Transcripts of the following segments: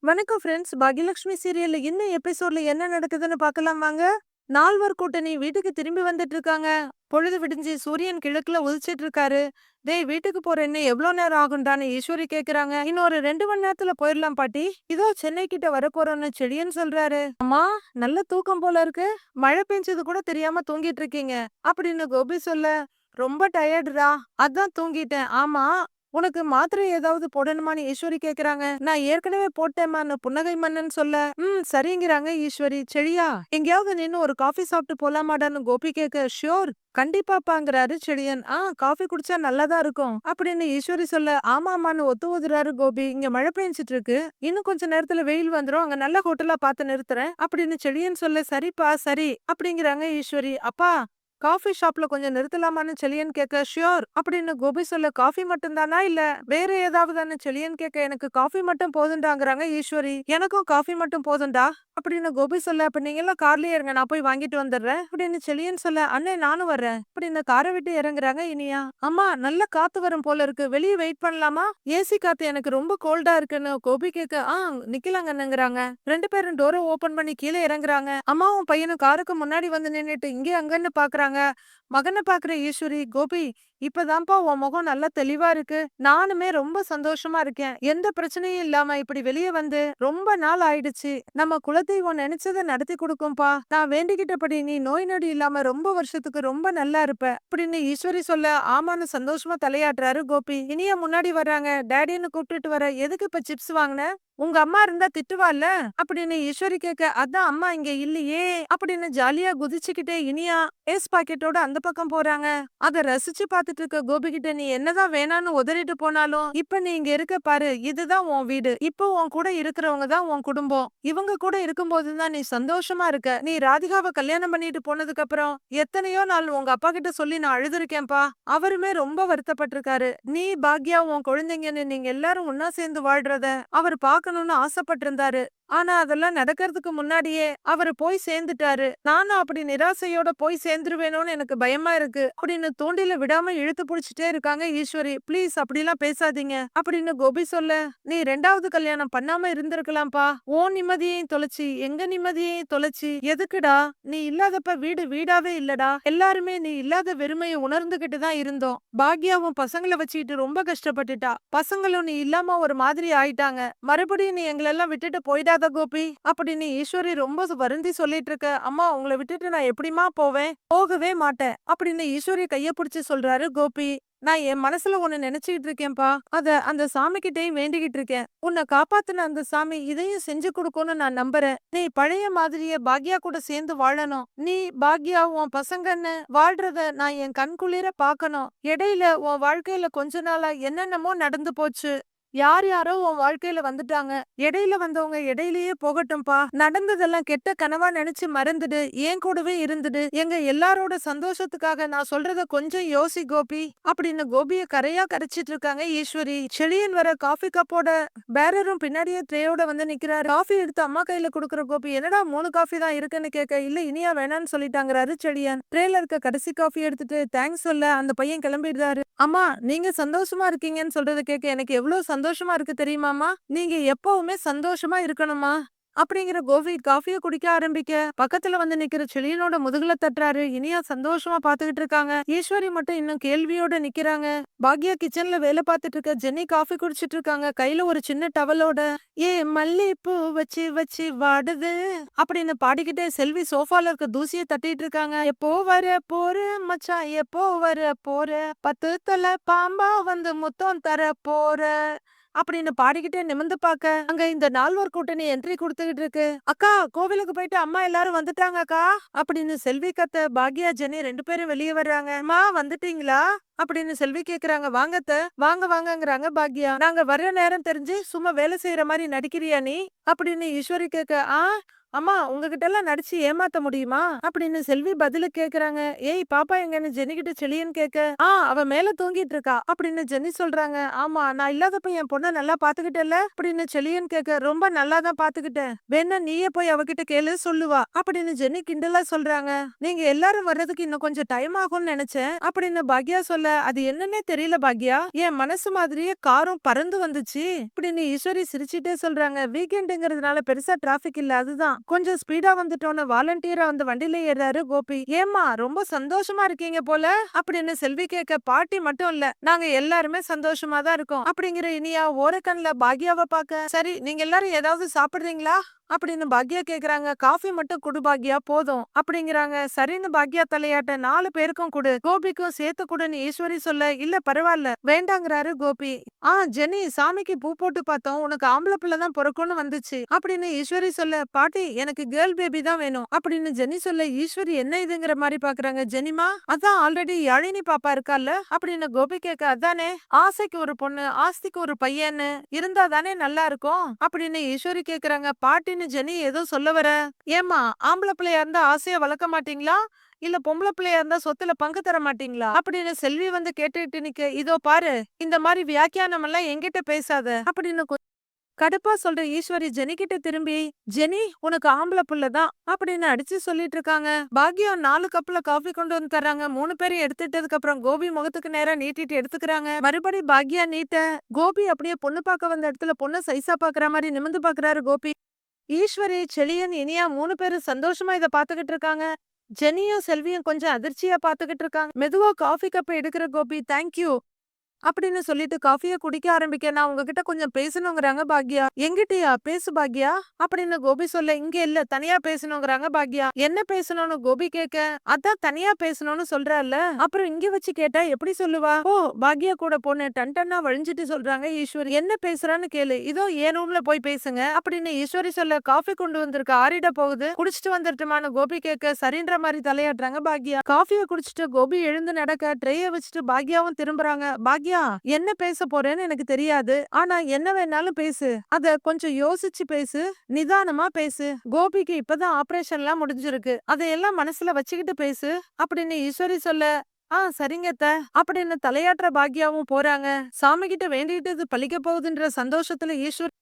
வணக்கம் ஃப்ரெண்ட்ஸ். பாக்யலட்சுமி சீரியல்ல இன்னும் எபிசோட்ல என்ன நடக்குதுன்னு பார்க்கலாம் வாங்க. நால்வர் கூட்டணி வீட்டுக்கு திரும்பி வந்துட்டு இருக்காங்க. பொழுது விடிஞ்சு சூரியன் கிழக்குல உதிச்சிட்டு இருக்காரு. டேய் வீட்டுக்கு போற இன்னும் எவ்வளோ நேரம் ஆகும்டான்னு ஈஸ்வரி கேக்குறாங்க. இன்னொரு 2 மணி நேரத்துல போயிடலாம் பாட்டி. இதோ சென்னை கிட்ட வரப்போறோம்னு செழியன் சொல்றாரு. அம்மா நல்ல தூக்கம் போல இருக்கு. மழை பெஞ்சது கூட தெரியாம தூங்கிட்டு இருக்கீங்க அப்படின்னு கோபி சொல்ல. ரொம்ப டயர்டுடா, அதான் தூங்கிட்டேன். ஆமா, உனக்கு மாத்திரை ஏதாவது போடணுமான்னு ஈஸ்வரி கேக்குறாங்க. நான் ஏற்கனவே போட்டேம்மான்னு புன்னகை மன்னன் சொல்ல, சரிங்கிறாங்க ஈஸ்வரி. செழியா, எங்கேயாவது நின்னு ஒரு காஃபி சாப்பிட்டு போலாமாடான்னு கோபி கேட்க, ஷியோர் கண்டிப்பாப்பாங்கிறாரு செழியன். காஃபி குடிச்சா நல்லாதான் இருக்கும் அப்படின்னு ஈஸ்வரி சொல்ல, ஆமாமான்னு ஒத்து ஊதுறாரு கோபி. இங்க மழை பெஞ்சிட்டு இருக்கு, இன்னும் கொஞ்ச நேரத்துல வெயில் வந்துரும், அங்க நல்ல ஹோட்டலா பார்த்து நிறுத்துறேன் அப்படின்னு செழியன் சொல்ல, சரிப்பா சரி அப்படிங்கிறாங்க ஈஸ்வரி. அப்பா, காஃபி ஷாப்ல கொஞ்சம் நிறுத்தலாமான்னு செழியன் கேட்க, ஷியோர் அப்படின்னு கோபி சொல்ல, காஃபி மட்டும் தானா இல்ல வேற ஏதாவதுன்னு செழியன் கேட்க, எனக்கு காஃபி மட்டும் போதுண்டாங்கிறாங்க ஈஸ்வரி. எனக்கும் காஃபி மட்டும் போதும்டா அப்படின்னு கோபி சொல்ல, அப்ப நீங்க எல்லாம் கார்லயே இருங்க, நான் போய் வாங்கிட்டு வந்துடுறேன் அப்படின்னு செழியன் சொல்ல, அண்ணே நானும் வர்றேன் அப்படின்னு காரை விட்டு இறங்குறாங்க இனியா. அம்மா நல்ல காத்து வரும் போல இருக்கு, வெளியே வெயிட் பண்ணலாமா? ஏசி காத்து எனக்கு ரொம்ப கோல்டா இருக்குன்னு கோபி கேட்க, நிக்கலாங்கன்னுங்கிறாங்க. 2 பேரும் டோரை ஓபன் பண்ணி கீழே இறங்குறாங்க. அம்மாவும் பையனும் காருக்கு முன்னாடி வந்து நின்னுட்டு இங்கே அங்கன்னு பாக்குறாங்க. மகனை பாக்குற ஈஸ்வரி, கோபி இப்பதான்ப்பா உன் முகம் நல்லா தெளிவா இருக்கு. நானுமே ரொம்ப சந்தோஷமா இருக்கேன். எந்த பிரச்சனையும் இல்லாம இப்படி வெளியே வந்து ரொம்ப நாள் ஆயிடுச்சு. நம்ம குலதெய்வம் நினைச்சதை நடத்தி கொடுக்கும்பா. நான் வேண்டிக்கிட்டபடி நீ நோய் நொடி இல்லாம ரொம்ப வருஷத்துக்கு ரொம்ப நல்லா இருப்ப அப்படின்னு ஈஸ்வரி சொல்ல, ஆமான்னு சந்தோஷமா தலையாட்டுறாரு கோபி. இனியா முன்னாடி வர்றாங்க. டேடின்னு கூப்பிட்டுட்டு வர, எதுக்கு இப்ப சிப்ஸ் வாங்கின? உங்க அம்மா இருந்தா திட்டுவாள்ல அப்படின்னு ஈஸ்வரி கேட்க, அதான் அம்மா இங்க இல்லையே அப்படின்னு ஜாலியா குதிச்சுக்கிட்டே இனியா ஏஸ் பாக்கெட்டோட அந்த பக்கம் போறாங்க. அத ரசிச்சு பாத்துட்டு இருக்க கோபி கிட்ட, நீ என்னதான் வேணான்னு உதறிட்டு போனாலும் இப்ப நீ இங்க இருக்க பாரு, இதுதான் உன் வீடு. இப்போ உன் கூட இருக்கிறவங்க தான் உன் குடும்பம். இவங்க கூட இருக்கும்போதுதான் நீ சந்தோஷமா இருக்க. நீ ராதிகாவை கல்யாணம் பண்ணிட்டு போனதுக்கு அப்புறம் எத்தனையோ நாள் உங்க அப்பா கிட்ட சொல்லி நான் அழுதுருக்கேன்பா. அவருமே ரொம்ப வருத்தப்பட்டிருக்காரு. நீ பாக்யா உன் குழந்தைங்கன்னு நீங்க எல்லாரும் ஒன்னா சேர்ந்து வாழ்றத அவர் பார்க்கணும்னு ஆசைப்பட்டிருந்தாரு. ஆனா அதெல்லாம் நடக்கிறதுக்கு முன்னாடியே அவரு போய் சேர்ந்துட்டாரு. நானும் அப்படி நிராசையோட போய் சேர்ந்துருவேணும்னு எனக்கு பயமா இருக்கு அப்படின்னு தூண்டில விடாம இழுத்து புடிச்சிட்டே இருக்காங்க ஈஸ்வரி. ப்ளீஸ் அப்படிலாம் பேசாதீங்க அப்படின்னு கோபி சொல்ல, நீ 2வது கல்யாணம் பண்ணாம இருந்திருக்கலாம்ப்பா. உன் நிம்மதியையும் தொலைச்சி எங்க நிம்மதியையும் தொலைச்சி எதுக்குடா? நீ இல்லாதப்ப வீடு வீடாவே இல்லடா. எல்லாருமே நீ இல்லாத வெறுமையை உணர்ந்துகிட்டு தான் இருந்தோம். பாக்யாவும் பசங்களை வச்சுக்கிட்டு ரொம்ப கஷ்டப்பட்டுட்டா. பசங்களும் நீ இல்லாம ஒரு மாதிரி ஆயிட்டாங்க. மறுபடியும் நீ எங்களெல்லாம் விட்டுட்டு போயிடாத கோபி அப்படின்னு ஈஸ்வரி ரொம்ப வருந்தி சொல்லிட்டு இருக்க. அம்மா உங்களை விட்டுட்டு நான் எப்படிமா போவேன்? போகவே மாட்டேன் அப்படின்னு ஈஸ்வரி கைய பிடிச்சு சொல்றாரு கோபி. நான் என் மனசுல ஒண்ணு நினைச்சுக்கிட்டு இருக்கேன்பா. அந்த சாமி கிட்டயும் வேண்டிக்கிட்டு இருக்கேன். உன்னை காப்பாத்துன அந்த சாமி இதையும் செஞ்சு கொடுக்கும்னு நான் நம்புறேன். நீ பழைய மாதிரியே பாக்யா கூட சேர்ந்து வாழணும். நீ பாக்யா உன் பசங்கன்னு வாழ்றத நான் என் கண்குளிர பாக்கணும். இடையில உன் வாழ்க்கையில கொஞ்ச நாளா என்னென்னமோ நடந்து போச்சு. யார் யாரோ உன் வாழ்க்கையில வந்துட்டாங்க. இடையில வந்தவங்க இடையிலேயே போகட்டும்பா. நடந்ததெல்லாம் கெட்ட கனவா நினைச்சு மறந்துடு. என் கூடவே இருந்துடு. எங்க எல்லாரோட சந்தோஷத்துக்காக நான் சொல்றத கொஞ்சம் யோசி கோபி அப்படின்னு கோபிய கரையா கரைச்சிட்டு இருக்காங்க ஈஸ்வரி. செழியன் வர காஃபி கப்போட பேரரும் பின்னாடியே ட்ரேயோட வந்து நிக்கிறாரு. காஃபி எடுத்து அம்மா கையில குடுக்குற கோபி, என்னடா 3 காஃபி தான் இருக்குன்னு கேட்க, இல்ல இனியா வேணான்னு சொல்லிட்டாங்கிறாரு செழியன். ட்ரேல இருக்க கடைசி காஃபி எடுத்துட்டு தேங்க்ஸ் சொல்ல அந்த பையன் கிளம்பிடுறாரு. அம்மா நீங்க சந்தோஷமா இருக்கீங்கன்னு சொல்றத கேட்க எனக்கு எவ்வளவு சந்தோஷமா இருக்கு தெரியுமாமா? நீங்க எப்பவுமே சந்தோஷமா இருக்கணுமா அப்படிங்கிற கோபி காஃபிய குடிக்க ஆரம்பிக்க, பக்கத்துல வந்து நிக்கிற செழியனோட முதுகுல தட்டுறாரு. இனியா சந்தோஷமா பாத்துக்கிட்டு இருக்காங்க. ஈஸ்வரி மட்டும் இன்னும் கேள்வியோட நிக்கிறாங்க. பாக்யா கிச்சன்ல வேலை பார்த்துட்டு இருக்க. ஜெனி காஃபி குடிச்சிட்டு இருக்காங்க, கையில ஒரு சின்ன டவலோட. ஏ மல்லிப்பூ வச்சு வச்சு வாடுது அப்படின்னு பாடிக்கிட்டே செல்வி சோஃபால இருக்க தூசியை தட்டிட்டு இருக்காங்க. எப்போ வர போற மச்சான், எப்போ வர போற, 10 தலை பாம்பா வந்து முத்தம் தர போற அப்படின்னு பாடிக்கிட்டே நிமிந்து பாக்க, அங்க இந்த நால்வர் கூட்டணி என்ட்ரி கொடுத்துக்கிட்டு இருக்கு. அக்கா கோவிலுக்கு போயிட்டு அம்மா எல்லாரும் வந்துட்டாங்க அக்கா அப்படின்னு செல்வி கத்த. பாக்யா ஜெனி 2 பேரும் வெளியே வர்றாங்க. அம்மா வந்துட்டீங்களா அப்படின்னு செல்வி கேக்குறாங்க. வாங்கத்த, வாங்க வாங்கங்கிறாங்க பாக்யா. நாங்க வர்ற நேரம் தெரிஞ்சு சும்மா வேலை செய்யற மாதிரி நடிக்கிறியா நீ அப்படின்னு ஈஸ்வரி கேட்க, அம்மா உங்ககிட்ட எல்லாம் நடிச்சு ஏமாத்த முடியுமா அப்படின்னு செல்வி பதிலு கேக்குறாங்க. ஏய் பாப்பா எங்கன்னு ஜெனி கிட்ட செழியன் கேட்க, அவ மேல தூங்கிட்டு இருக்கா அப்படின்னு ஜெனி சொல்றாங்க. ஆமா நான் இல்லாதப்ப என் பொண்ண நல்லா பாத்துக்கிட்டல அப்படின்னு செழியன் கேட்க, ரொம்ப நல்லா தான் பாத்துக்கிட்டேன், வேணா நீயே போய் அவகிட்ட கேளு சொல்லுவா அப்படின்னு ஜெனி கிண்டலா சொல்றாங்க. நீங்க எல்லாரும் வர்றதுக்கு இன்னும் கொஞ்சம் டைம் ஆகும்னு நினைச்சேன் அப்படின்னு பாக்யா சொல்ல, அது என்னன்னே தெரியல பாக்யா, என் மனசு மாதிரியே காரும் பறந்து வந்துச்சு அப்படின்னு ஈஸ்வரி சிரிச்சுட்டே சொல்றாங்க. வீக்கெண்டுங்கிறதுனால பெருசா டிராபிக் இல்ல, அதுதான் கொஞ்சம் ஸ்பீடா வந்துட்டோன்னு வாலண்டியரா வந்து வண்டியில ஏறாரு கோபி. ஏமா ரொம்ப சந்தோஷமா இருக்கீங்க போல அப்படின்னு செல்வி கேட்க, பாட்டி மட்டும் இல்ல நாங்க எல்லாருமே சந்தோஷமா தான் இருக்கோம் அப்படிங்கிற இனியா ஓரக்கண்ல பாக்யாவை பார்க்க, சரி நீங்க எல்லாரும் ஏதாவது சாப்பிடுறீங்களா அப்படின்னு பாக்யா கேக்குறாங்க. காஃபி மட்டும் குடு பாக்யா போதும் அப்படிங்கிறாங்க. சரின்னு பாக்யா தலையாட்ட 4 பேருக்கும் குடு, கோபிக்கும் சேர்த்து குடுன்னு ஈஸ்வரி சொல்ல, இல்ல பரவாயில்ல வேண்டாங்கிறாரு கோபி. ஜெனி சாமிக்கு பூ போட்டு பார்த்தோம், உனக்கு ஆம்பளை பிள்ளை தான் பிறக்கும்னு வந்துச்சு அப்படின்னு ஈஸ்வரி சொல்ல, பாட்டி எனக்கு கேர்ள் பேபி தான் வேணும் அப்படின்னு ஜெனி சொல்ல, ஈஸ்வரி என்ன இதுங்கிற மாதிரி பாக்குறாங்க. ஜெனிமா அதான் ஆல்ரெடி யாழினி பாப்பா இருக்கால அப்படின்னு கோபி கேட்க, அதானே ஆசைக்கு ஒரு பொண்ணு ஆஸ்திக்கு ஒரு பையன்னு இருந்தா தானே நல்லா இருக்கும் அப்படின்னு ஈஸ்வரி கேக்குறாங்க. பாட்டின்னு ஜெனி ஏதோ சொல்ல வர, ஏமா ஆம்பளை பிள்ளையா இருந்தா ஆசையா வளர்க்க மாட்டீங்களா இல்ல பொம்பளை பிள்ளையா இருந்தா சொத்துல பங்கு தர மாட்டீங்களா அப்படின்னு செல்வி வந்து கேட்டுட்டு நிக்க, இதோ பாரு இந்த மாதிரி வியாக்கியானம் எல்லாம் என்கிட்ட பேசாத அப்படின்னு கடுப்பா சொல்ற ஈஸ்வரி ஜெனி கிட்ட திரும்பி, ஜெனி உனக்கு ஆம்பளை புள்ளதான் அப்படின்னு அடிச்சு சொல்லிட்டு இருக்காங்க. பாக்யம் 4 கப்ல காஃபி கொண்டு வந்து தர்றாங்க. 3 பேரும் எடுத்துட்டதுக்கு அப்புறம் கோபி முகத்துக்கு நேரா நீட்டிட்டு எடுத்துக்கிறாங்க. மறுபடி பாக்யா நீட்ட, கோபி அப்படியே பொண்ணு பார்க்க வந்த இடத்துல பொண்ணு சைஸா பாக்குற மாதிரி நிமிந்து பாக்குறாரு கோபி. ஈஸ்வரி செழியன் இனியா 3 பேரும் சந்தோஷமா இத பாத்துக்கிட்டு இருக்காங்க. ஜெனியும் செல்வியும் கொஞ்சம் அதிர்ச்சியா பாத்துக்கிட்டு இருக்காங்க. மெதுவா காஃபி கப்பை எடுக்கிற கோபி, தேங்க்யூ அப்படின்னு சொல்லிட்டு காஃபிய குடிக்க ஆரம்பிக்க, நான் உங்ககிட்ட கொஞ்சம் பேசணுங்கிறாங்க பாக்யா. எங்கிட்டயா பேசு பாக்யா அப்படின்னு கோபி சொல்ல, இங்க இல்ல தனியா பேசணுங்கிறாங்க பாக்யா. என்ன பேசணும்னு கோபி கேட்க, அதான் தனியா பேசணும்னு சொல்றல்ல அப்புறம் இங்க வச்சு கேட்டா எப்படி சொல்லுவா. ஓ பாக்யா கூட பொண்ணு டன் டன்னா வழிஞ்சிட்டு சொல்றாங்க ஈஸ்வரி. என்ன பேசுறான்னு கேளு, இதோ என் ரூம்ல போய் பேசுங்க அப்படின்னு ஈஸ்வரி சொல்ல, காஃபி கொண்டு வந்திருக்க ஆறிட போகுது குடிச்சிட்டு வந்துட்டுமான்னு கோபி கேட்க, சரின்ற மாதிரி தலையாட்டுறாங்க பாக்யா. காஃபிய குடிச்சிட்டு கோபி எழுந்து நடக்க ட்ரேய வச்சுட்டு பாக்யாவும் திரும்புறாங்க. பாக்யா என்ன பேச போறேன்னு எனக்கு தெரியாது, ஆனா என்ன வேணாலும் பேசு, அத கொஞ்சம் யோசிச்சு பேசு, நிதானமா பேசு, கோபிக்கு இப்பதான் ஆபரேஷன்லாம் முடிஞ்சிருக்கு, அதையெல்லாம் மனசுல வச்சுக்கிட்டு பேசு அப்படின்னு ஈஸ்வரி சொல்ல, சரிங்க அத்த அப்படின்னு தலையாட்டுற பாக்யாவும் போறாங்க. சாமி கிட்ட வேண்டிட்டு பழிக்க போகுதுன்ற சந்தோஷத்துல ஈஸ்வரி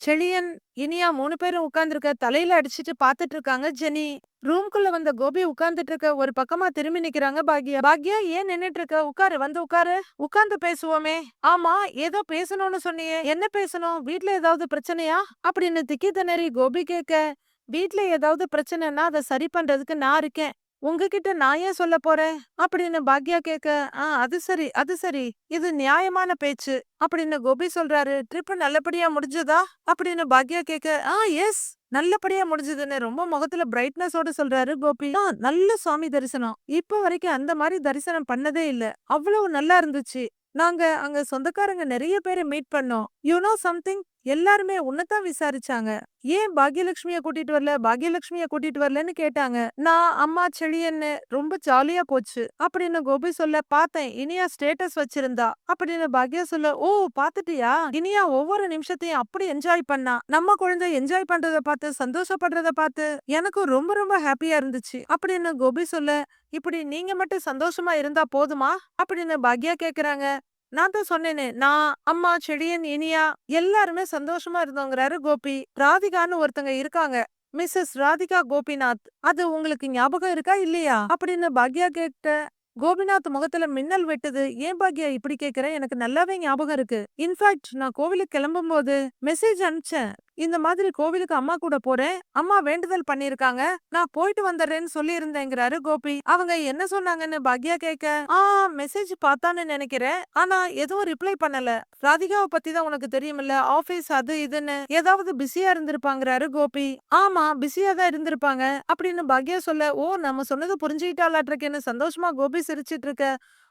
செழியன் இனியா 3 பேரும் உட்கார்ந்துருக்க தலையில அடிச்சிட்டு பாத்துட்டு இருக்காங்க. ஜெனி ரூம்குள்ள வந்த கோபி உட்கார்ந்துட்டு இருக்க ஒரு பக்கமா திரும்பி நிக்கிறாங்க பாக்யா. பாக்யா ஏன் நின்னுட்டு இருக்க, உட்காரு வந்து உட்காரு, உட்கார்ந்து பேசுவோமே. ஆமா ஏதோ பேசணும்னு சொன்னியே, என்ன பேசணும், வீட்ல ஏதாவது பிரச்சனையா அப்படின்னு திக்கி திணறி கோபி கேட்க, வீட்ல ஏதாவது பிரச்சனைனா அதை சரி பண்றதுக்கு நான் இருக்கேன், உங்ககிட்ட நான் ஏன் சொல்ல போறேன் அப்படின்னு பாக்யா கேட்க, அது சரி அது சரி, இது நியாயமான பேச்சு அப்படின்னு கோபி சொல்றாரு. ட்ரிப் நல்லபடியா முடிஞ்சதா அப்படின்னு பாக்யா கேட்க, எஸ் நல்லபடியா முடிஞ்சதுன்னு ரொம்ப முகத்துல பிரைட்னஸோட சொல்றாரு கோபி. நல்ல சுவாமி தரிசனம், இப்ப வரைக்கும் அந்த மாதிரி தரிசனம் பண்ணதே இல்ல, அவ்வளவு நல்லா இருந்துச்சு. நாங்க அங்க சொந்தக்காரங்க நிறைய பேரை மீட் பண்ணோம். யூ நோ சம்திங், எல்லாருமே உன்னதான் விசாரிச்சாங்க, ஏன் பாக்யலட்சுமிய கூட்டிட்டு வரல பாக்யலட்சுமிய கூட்டிட்டு வரலன்னு கேட்டாங்க. நான் அம்மா செழியன்னு ரொம்ப ஜாலியா போச்சு அப்படின்னு கோபி சொல்ல, பார்த்தேன் இனியா ஸ்டேட்டஸ் வச்சிருந்தா அப்படின்னு பாக்யா சொல்ல, ஓ பாத்துட்டியா, இனியா ஒவ்வொரு நிமிஷத்தையும் அப்படி என்ஜாய் பண்ணா, நம்ம குழந்தை என்ஜாய் பண்றத பார்த்து சந்தோஷப்படுறத பார்த்து எனக்கும் ரொம்ப ரொம்ப ஹாப்பியா இருந்துச்சு அப்படின்னு கோபி சொல்ல, இப்படி நீங்க மட்டும் சந்தோஷமா இருந்தா போதுமா அப்படின்னு பாக்யா கேக்குறாங்க. நான் தான் சொன்னேனே, நான் அம்மா செழியன் இனியா எல்லாருமே சந்தோஷமா இருந்தோங்கிறாரு கோபி. ராதிகான்னு ஒருத்தங்க இருக்காங்க, மிஸ்ஸஸ் ராதிகா கோபிநாத், அது உங்களுக்கு ஞாபகம் இருக்கா இல்லையா அப்படின்னு பாக்யா கேட்ட, கோபிநாத் முகத்துல மின்னல் வெட்டுது. ஏன் பாக்யா இப்படி கேக்குற, எனக்கு நல்லாவே ஞாபகம் இருக்கு, இன்ஃபேக்ட் நான் கோவிலுக்கு கிளம்பும் போது மெசேஜ் அனுப்பிச்சேன், இந்த மாதிரி கோவிலுக்கு அம்மா கூட போறேன், அம்மா வேண்டுதல் பண்ணிருக்காங்க, நான் போயிட்டு வந்துடுறேன்னு சொல்லி இருந்தேங்கிறாரு கோபி. அவங்க என்ன சொன்னாங்கன்னு பாக்யா கேட்க, மெசேஜ் பார்த்தான்னு நினைக்கிறேன், ஆனா எதுவும் ரிப்ளை பண்ணல, ராதிகாவை பத்தி தான் உனக்கு தெரியுமில்ல, ஆபீஸ் அது இதுன்னு ஏதாவது பிஸியா இருந்திருப்பாங்கிறாரு கோபி. ஆமா பிஸியா தான் இருந்திருப்பாங்க அப்படின்னு பாக்யா சொல்ல, ஓ நம்ம சொன்னது புரிஞ்சுக்கிட்டாலாட்டிருக்கேன்னு சந்தோஷமா கோபி சிரிச்சிட்டு இருக்க.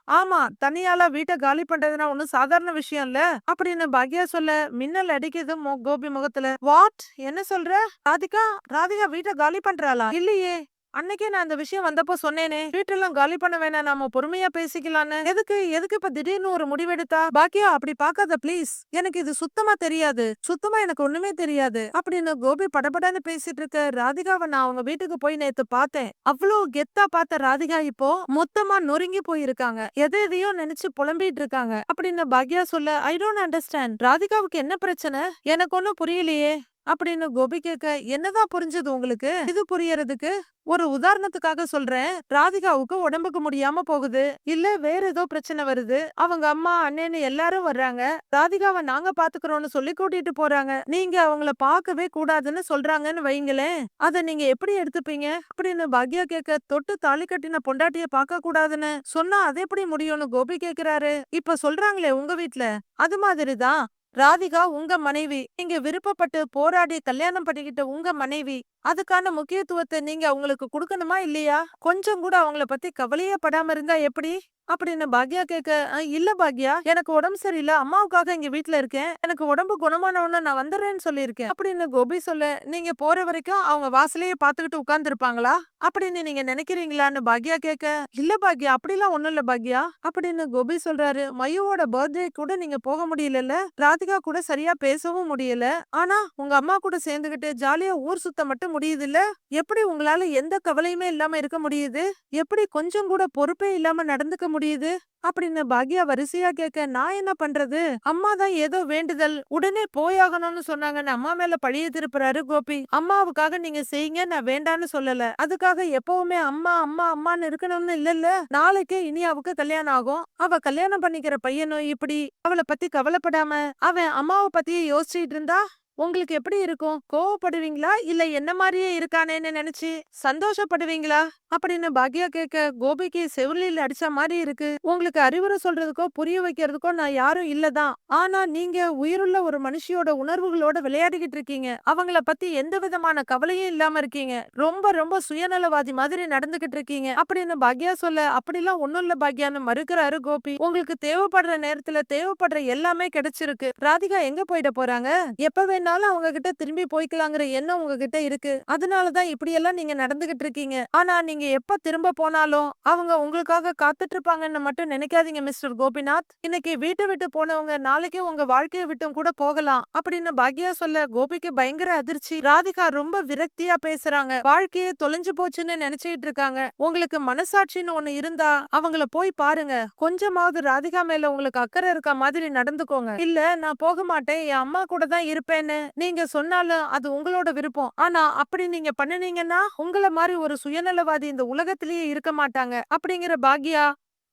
ஆமா தனியாளா வீட்டை காலி பண்றதுனா ஒண்ணும் சாதாரண விஷயம் இல்ல அப்படின்னு பாக்யா சொல்ல, மின்னல் அடிக்குது கோபி முகத்துல. வாட் என்ன சொல்ற, ராதிகா ராதிகா வீட்டை காலி பண்றாளா, இல்லையே அன்னைக்கே நான் அந்த விஷயம் வந்தப்போ சொன்னேனே, வீட்டெல்லாம் காலி பண்ண வேணாம், நாம பொறுமையா பேசிக்கலான்னு. எதுக்கு எதுக்கு இப்ப திடீர்னு ஒரு முடிவெடுத்தா? பாக்கியா அப்படி பாக்காத ப்ளீஸ். எனக்கு இது சுத்தமா தெரியாது. சுத்தமா எனக்கு ஒண்ணுமே தெரியாது அப்படின்னு கோபி படபடன்னு பேசிட்டு இருக்க ராதிகாவை நான் அவங்க வீட்டுக்கு போய் நேத்து பார்த்தேன். அவ்வளவு கெத்தா பார்த்த ராதிகா இப்போ மொத்தமா நொறுங்கி போயிருக்காங்க. எதை எதையோ நினைச்சு புலம்பிட்டு இருக்காங்க அப்படின்னு பாக்யா சொல்ல, ஐ டோன்ட் அண்டர்ஸ்டாண்ட். ராதிகாவுக்கு என்ன பிரச்சனை? எனக்கு ஒண்ணும் புரியலையே அப்படின்னு கோபி கேட்க, என்னதான் புரிஞ்சது உங்களுக்கு? இது புரியறதுக்கு ஒரு உதாரணத்துக்காக சொல்றேன். ராதிகாவுக்கு உடம்புக்கு முடியாம போகுது, இல்ல வேற ஏதோ பிரச்சனை வருது. அவங்க அம்மா அண்ணன்னு எல்லாரும் வர்றாங்க. ராதிகாவை நாங்க பாத்துக்கிறோம்னு சொல்லி கூட்டிட்டு போறாங்க. நீங்க அவங்கள பார்க்கவே கூடாதுன்னு சொல்றாங்கன்னு வைங்களேன், அத நீங்க எப்படி எடுத்துப்பீங்க அப்படின்னு பாக்யா கேட்க, தொட்டு தாலி கட்டின பொண்டாட்டிய பார்க்க கூடாதுன்னு சொன்னா அது எப்படி முடியும்னு கோபி கேக்குறாரு. இப்ப சொல்றாங்களே உங்க வீட்ல, அது மாதிரிதான் ராதிகா உங்க மனைவி. நீங்க விருப்பப்பட்டு போராடி கல்யாணம் பண்ணிக்கிட்ட உங்க மனைவி. அதுக்கான முக்கியத்துவத்தை நீங்க அவங்களுக்கு கொடுக்கணுமா இல்லையா? கொஞ்சம் கூட அவங்கள பத்தி கவலையே படாம இருந்தா எப்படி அப்படின்னு பாக்யா கேட்க, இல்ல பாக்யா, எனக்கு உடம்பு சரியில்லை, அம்மாவுக்காக இங்க வீட்டுல இருக்கேன், எனக்கு உடம்பு குணமான உடனே நான் வந்துடுறேன்னு சொல்லியிருக்கேன் அப்படின்னு கோபி சொல்ல, நீங்க போற வரைக்கும் அவங்க வாசலையே பாத்துக்கிட்டு உட்கார்ந்து இருப்பாங்களா அப்படின்னு நீங்க நினைக்கிறீங்களான்னு பாக்யா கேட்க, இல்ல பாக்யா அப்படிலாம் ஒண்ணும் இல்ல பாக்யா அப்படின்னு கோபி சொல்றாரு. மயுவோட பர்த்டே கூட நீங்க போக முடியல, ராதிகா கூட சரியா பேசவும் முடியல, ஆனா உங்க அம்மா கூட சேர்ந்துகிட்டு ஜாலியா ஊர் சுத்த மட்டும் முடியுது இல்ல? எப்படி உங்களால எந்த கவலையுமே இல்லாம இருக்க முடியுது? எப்படி கொஞ்சம் கூட பொறுப்பே இல்லாம நடந்துக்க முடியுது அப்படின்னு பாக்யா வரிசையா கேட்க, நான் என்ன பண்றது? அம்மா தான் ஏதோ வேண்டுதல், உடனே போயாகணும்னு சொன்னாங்கன்னு அம்மா மேல பழிய திருப்புறாரு கோபி. அம்மாவுக்காக நீங்க செய்யுங்க, நான் வேண்டான்னு சொல்லல. அதுக்காக எப்பவுமே அம்மா அம்மா அம்மான்னு இருக்கணும்னு இல்லல்ல. நாளைக்கே இனியாவுக்கு கல்யாணம் ஆகும். அவ கல்யாணம் பண்ணிக்கிற பையனும் இப்படி அவளை பத்தி கவலைப்படாம அவன் அம்மாவை பத்தியே யோசிச்சுட்டு இருந்தா உங்களுக்கு எப்படி இருக்கும்? கோவப்படுவீங்களா இல்ல என்ன மாதிரியே இருக்கானேன்னு நினைச்சு சந்தோஷப்படுவீங்களா அப்படின்னு பாக்யா கேட்க, கோபிக்கு செவிலில் அடிச்ச மாதிரி இருக்கு. உங்களுக்கு அறிவுரை சொல்றதுக்கோ புரிய வைக்கிறதுக்கோ நான் யாரும் இல்லதான். ஆனா நீங்க உயிருள்ள ஒரு மனுஷியோட உணர்வுகளோட விளையாடிக்கிட்டு இருக்கீங்க. அவங்கள பத்தி எந்த விதமான கவலையும் இல்லாம இருக்கீங்க. ரொம்ப ரொம்ப சுயநலவாதி மாதிரி நடந்துகிட்டு இருக்கீங்க அப்படின்னு பாக்யா சொல்ல, அப்படிலாம் ஒண்ணும் இல்ல பாக்யான்னு மறுக்கிறாரு கோபி. உங்களுக்கு தேவைப்படுற நேரத்துல தேவைப்படுற எல்லாமே கிடைச்சிருக்கு. ராதிகா எங்க போயிட போறாங்க? எப்ப வேணாலும் அவங்க கிட்ட திரும்பி போய்க்கலாங்கிற எண்ணம் உங்ககிட்ட இருக்கு. அதனாலதான் இப்படி எல்லாம் நீங்க நடந்துகிட்டு இருக்கீங்க. ஆனா நீங்க எப்ப திரும்ப போனாலும் அவங்க உங்களுக்காக காத்துட்டு இருப்பாங்கன்னு மட்டும் நினைக்காதீங்க மிஸ்டர் கோபிநாத். இன்னைக்கு வீட்டை விட்டு போனவங்க நாளைக்கு உங்க வாழ்க்கையை விட்டும் கூட போகலாம் அப்படின்னு பாக்யா சொல்ல, கோபிக்கு பயங்கர அதிர்ச்சி. ராதிகா ரொம்ப விரக்தியா பேசுறாங்க. வாழ்க்கையே தொலைஞ்சு போச்சுன்னு நினைச்சிட்டு இருக்காங்க. உங்களுக்கு மனசாட்சின்னு ஒண்ணு இருந்தா அவங்கள போய் பாருங்க. கொஞ்சமாவது ராதிகா மேல உங்களுக்கு அக்கறை இருக்க மாதிரி நடந்துக்கோங்க. இல்ல நான் போக மாட்டேன், என் அம்மா கூட தான் இருப்பேன்னு நீங்க சொன்னாலும் அது உங்களோட விருப்பம். ஆனா அப்படி நீங்க பண்ணுனீங்கன்னா உங்கள மாதிரி ஒரு சுயநலவாதி இந்த உலகத்திலேயே இருக்க மாட்டாங்க அப்படிங்கிற பாக்யா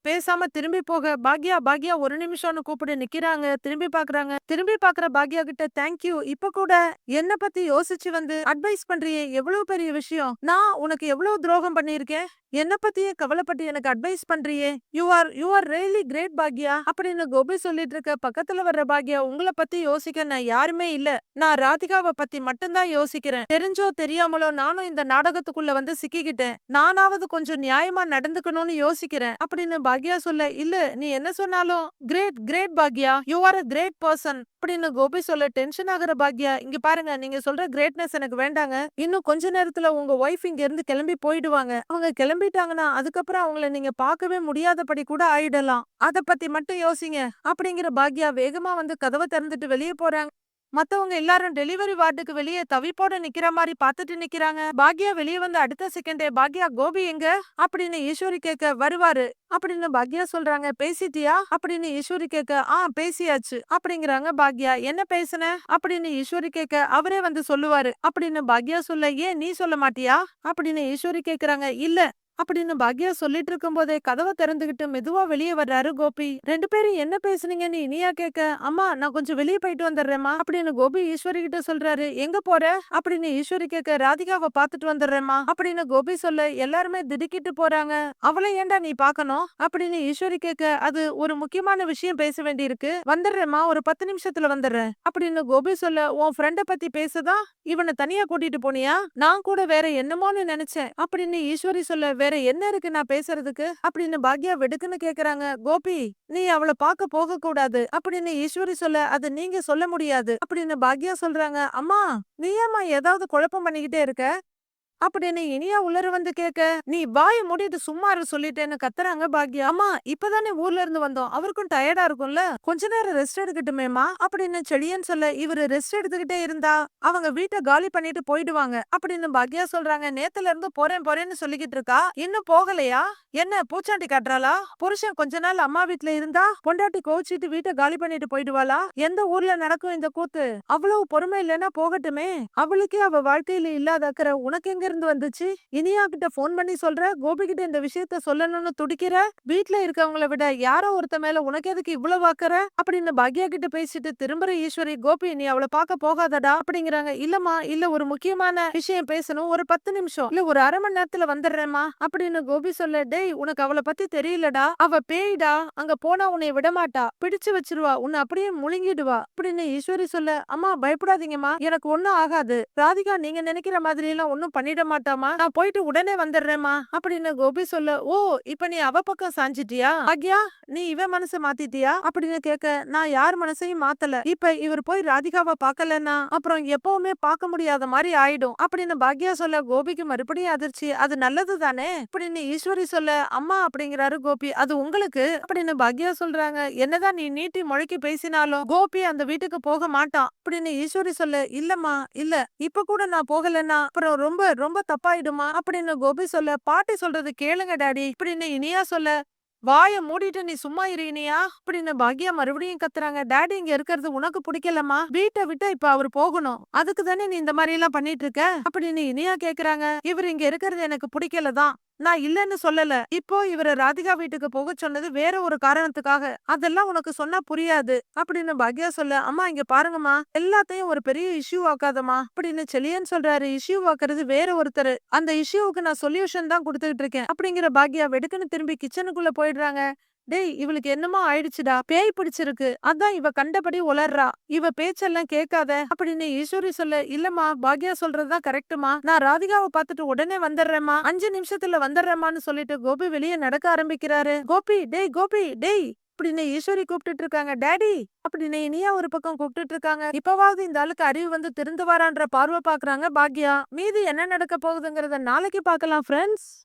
பேசாம திரும்பி போக, பாக்யா பாக்யா ஒரு நிமிஷம்னு கூப்பிட்டு நிக்கிறாங்க. திரும்பி பாக்குறாங்க. திரும்பி பாக்குற பாக்யா கிட்ட, தேங்க்யூ, இப்ப கூட என்ன பத்தி யோசிச்சு வந்து அட்வைஸ் பண்றியே, எவ்வளவு பெரிய விஷயம். நான் உனக்கு எவ்வளவு துரோகம் பண்ணிருக்கேன், என்ன பத்தியே கவலைப்பட்டு எனக்கு அட்வைஸ் பண்றியே. யூ ஆர் ரியலி கிரேட் பாக்யா அப்படின்னு கோபி சொல்லிட்டு இருக்க பக்கத்துல வர்ற பாக்யா, உங்களை பத்தி யோசிக்க நான் யாருமே இல்ல, நான் ராதிகாவை பத்தி மட்டும்தான் யோசிக்கிறேன். தெரிஞ்சோ தெரியாமலோ நானும் இந்த நாடகத்துக்குள்ள வந்து சிக்கிக்கிட்டேன். நானாவது கொஞ்சம் நியாயமா நடந்துக்கணும்னு யோசிக்கிறேன் அப்படின்னு பாக்யா சொல்ல, இல்ல நீ என்ன சொன்னாலும் கிரேட் கிரேட் பாக்யா, you are a great person அப்படின்னு கோபி சொல்ல, டென்ஷன் ஆகுற பாக்யா, இங்க பாருங்க, நீங்க சொல்ற கிரேட்னஸ் எனக்கு வேண்டாங்க. இன்னும் கொஞ்ச நேரத்துல உங்க ஒய்ஃப் இங்க இருந்து கிளம்பி போயிடுவாங்க. அவங்க கிளம்பிட்டாங்கன்னா அதுக்கப்புறம் அவங்கள நீங்க பார்க்கவே முடியாதபடி கூட ஆயிடலாம். அத பத்தி மட்டும் யோசிங்க அப்படிங்கிற பாக்யா வேகமா வந்து கதவை திறந்துட்டு வெளியே போறாங்க. மத்தவங்க எல்லாரும் டெலிவரி வார்டுக்கு வெளியே தவிப்போட நிக்கிற மாதிரி பாத்துட்டு நிக்கிறாங்க. பாக்யா வெளியே வந்து அடுத்த செகண்டே, பாக்யா கோபி எங்க அப்படின்னு ஈஸ்வரி கேட்க, வருவாரு அப்படின்னு பாக்யா சொல்றாங்க. பேசிட்டியா அப்படின்னு ஈஸ்வரி கேட்க, பேசியாச்சு அப்படிங்கிறாங்க பாக்யா. என்ன பேசுன அப்படின்னு ஈஸ்வரி கேட்க, அவரே வந்து சொல்லுவாரு அப்படின்னு பாக்யா சொல்ல, ஏன் நீ சொல்ல மாட்டியா அப்படின்னு ஈஸ்வரி கேக்குறாங்க. இல்ல அப்படின்னு பாக்யா சொல்லிட்டு இருக்கும் போதே கதவை திறந்துகிட்டு மெதுவா வெளியே வர்றாரு கோபி. ரெண்டு பேரும் என்ன பேசுனீங்கன்னு இனியா கேட்க, அம்மா நான் கொஞ்சம் வெளியே போயிட்டு வந்துடுறேம்மா அப்படின்னு கோபி ஈஸ்வரி கிட்ட சொல்றாரு. எங்க போற அப்படின்னு ஈஸ்வரி கேட்க, ராதிகாவை பாத்துட்டு வந்துடுறேம்மா அப்படின்னு கோபி சொல்ல, எல்லாருமே திடுக்கிட்டு போறாங்க. அவளை ஏன்டா நீ பாக்கணும் அப்படின்னு ஈஸ்வரி கேட்க, அது ஒரு முக்கியமான விஷயம் பேச வேண்டி இருக்கு, வந்துடுறேம்மா, ஒரு 10 நிமிஷத்துல வந்துடுறேன் அப்படின்னு கோபி சொல்ல, உன் ஃப்ரெண்ட பத்தி பேசதான் இவனை தனியா கூட்டிட்டு போனியா? நான் கூட வேற என்னமோன்னு நினைச்சேன் அப்படின்னு ஈஸ்வரி சொல்ல, வேற என்ன இருக்கு நான் பேசுறதுக்கு அப்படின்னு பாக்யா வெடுக்குன்னு கேக்குறாங்க. கோபி, நீ அவளை பார்க்க போக கூடாது அப்படின்னு ஈஸ்வரி சொல்ல, அது நீங்க சொல்ல முடியாது அப்படின்னு பாக்யா சொல்றாங்க. அம்மா, நீ ஏம்மா ஏதாவது குழப்பம் பண்ணிக்கிட்டே இருக்க அப்படின்னு இனியா உள்ளர வந்து கேட்க, நீ வாய மூடிட்டு சும்மா இரு சொல்லிட்டேன்னு கத்துறாங்க பாக்யா. அம்மா இப்பதானே ஊர்ல இருந்து வந்தோம், அவருக்கும் டயர்டா இருக்கும்ல, கொஞ்ச நேரம் ரெஸ்ட் எடுக்கட்டுமேமா அப்படின்னு செழியன் சொல்ல, இவரு ரெஸ்ட் எடுத்துக்கிட்டே இருந்தா அவங்க வீட்டை காலி பண்ணிட்டு போயிடுவாங்க அப்படின்னு பாக்யா சொல்றாங்க. நேத்துல இருந்து போறேன் போறேன்னு சொல்லிக்கிட்டு இருக்கா, இன்னும் போகலையா? என்ன பூச்சாண்டி காட்டுறாளா? புருஷன் கொஞ்ச நாள் அம்மா வீட்ல இருந்தா பொண்டாட்டி கோச்சிட்டு வீட்டை காலி பண்ணிட்டு போயிடுவாளா? எந்த ஊர்ல நடக்கும் இந்த கூத்து? அவ்வளவு பொறுமை இல்லைன்னா போகட்டுமே, அவளுக்கே அவ வாழ்க்கையில இல்லாத அக்கறை உனக்கு எங்க இருந்து வந்துச்சு? இனியா கிட்ட போன் பண்ணி சொல்ற, கோபி கிட்ட இந்த விஷயத்த சொல்லணும்னு துடிக்கிற, வீட்ல இருக்கவங்கள விட யாரோ ஒருத்த மேல உனக்கு எதுக்கு இவ்வளவு அக்கறை அப்படின்னு பாக்யா கிட்ட பேசிட்டு திரும்புற ஈஸ்வரி, கோபி நீ அவளை பார்க்க போகாதடா அப்படிங்கிறாங்க. இல்லம்மா, இல்ல ஒரு முக்கியமான விஷயம் பேசணும், ஒரு 10 நிமிஷம் இல்ல ஒரு அரை மணி நேரத்துல வந்துடுறேம்மா அப்படின்னு கோபி சொல்ல, டேய் உனக்கு அவளை பத்தி தெரியலடா, அவ பேய்டா, அங்க போனா உன்னை விடமாட்டா, பிடிச்சு வச்சிருவா, உன்னை அப்படியே முழுங்கிடுவா அப்படின்னு ஈஸ்வரி சொல்ல, அம்மா பயப்படாதீங்கம்மா, எனக்கு ஒண்ணும் ஆகாது, ராதிகா நீங்க நினைக்கிற மாதிரி எல்லாம் ஒண்ணும் பண்ணிட மாட்டாமா, நான் போயிட்டு உடனே வந்துடுறேம்மா அப்படின்னு கோபி சொல்ல, ஓ இப்ப நீ அவ பக்கம் சாஞ்சிட்டியா பாக்யா, நீ இவ மனச மாத்திட்டியா அப்படின்னு கேட்க, நான் யார் மனசையும் மாத்தல, இப்ப இவர் போய் ராதிகாவை பார்க்கலன்னா அப்புறம் எப்பவுமே பார்க்க முடியாத மாதிரி ஆயிடும் அப்படின்னு பாக்யா சொல்ல, கோபிக்கு மறுபடியும் அதிர்ச்சி. அது நல்லது தானே அப்படின்னு ஈஸ்வரி சொல்ல, அம்மா அப்படிங்கிறாரு கோபி, அது உங்களுக்கு அப்படின்னு பாக்யா சொல்றாங்க. என்னதான் நீ நீட்டி முழக்கி பேசினாலும் கோபி அந்த வீட்டுக்கு போக மாட்டான் அப்படின்னு ஈஸ்வரி சொல்ல, இல்லம்மா இல்ல, இப்ப கூட நான் போகலன்னா அப்புறம் ரொம்ப ரொம்ப தப்பாயிடுமா அப்படின்னு கோபி சொல்ல, பாட்டி சொல்றது கேளுங்க டாடி அப்படின்னு இனியா சொல்ல, வாய மூடிட்டு நீ சும்மா இரு இனியா அப்படின்னு பாக்யா மறுபடியும் கத்துறாங்க. டாடி இங்க இருக்கிறது உனக்கு பிடிக்கலமா, வீட்டை விட்டு இப்ப அவரு போகணும், அதுக்கு தானே நீ இந்த மாதிரி எல்லாம் பண்ணிட்டு இருக்க அப்படின்னு இனியா கேக்குறாங்க. இவர் இங்க இருக்கிறது எனக்கு பிடிக்கலதான், நான் இல்லன்னு சொல்லல, இப்போ இவரை ராதிகா வீட்டுக்கு போக சொன்னது வேற ஒரு காரணத்துக்காக, அதெல்லாம் உனக்கு சொன்னா புரியாது அப்படின்னு பாக்யா சொல்ல, அம்மா இங்க பாருங்கம்மா, எல்லாத்தையும் ஒரு பெரிய இஷ்யூ ஆக்காதமா அப்படின்னு செலியன் சொல்றாரு. இஷ்யூ ஆக்குறது வேற ஒருத்தர், அந்த இஷ்யூவுக்கு நான் சொல்யூஷன் தான் கொடுத்துட்டு இருக்கேன் அப்படிங்கிற பாக்யா வெடுக்குன்னு திரும்பி கிச்சனுக்குள்ள போயிடுறாங்க. டேய் இவளுக்கு என்னமோ ஆயிடுச்சுடா, பேய் பிடிச்சிருக்கு, அதான் இவ கண்டபடி உளர்றா, இவ பேச்செல்லாம் கேட்காத அப்படின்னு ஈஸ்வரி சொல்ல, இல்லம்மா பாக்யா சொல்றதுதான் கரெக்டுமா, நான் ராதிகாவை பார்த்துட்டு உடனே வந்துடுறேம்மா, 5 நிமிஷத்துல வந்துடுறேம்மான்னு சொல்லிட்டு கோபி வெளியே நடக்க ஆரம்பிக்கிறாரு. கோபி டேய், கோபி டேய் அப்படின்னு ஈஸ்வரி கூப்பிட்டுட்டு இருக்காங்க. டாடி அப்படின்னு இனியா ஒரு பக்கம் கூப்பிட்டுட்டு இருக்காங்க. இப்பவாவது இந்த ஆளுக்கு அறிவு வந்து திருந்து வரான்ற பார்வை பாக்குறாங்க பாக்யா. மீதி என்ன நடக்க போகுதுங்கிறத நாளைக்கு பார்க்கலாம் ஃப்ரெண்ட்ஸ்.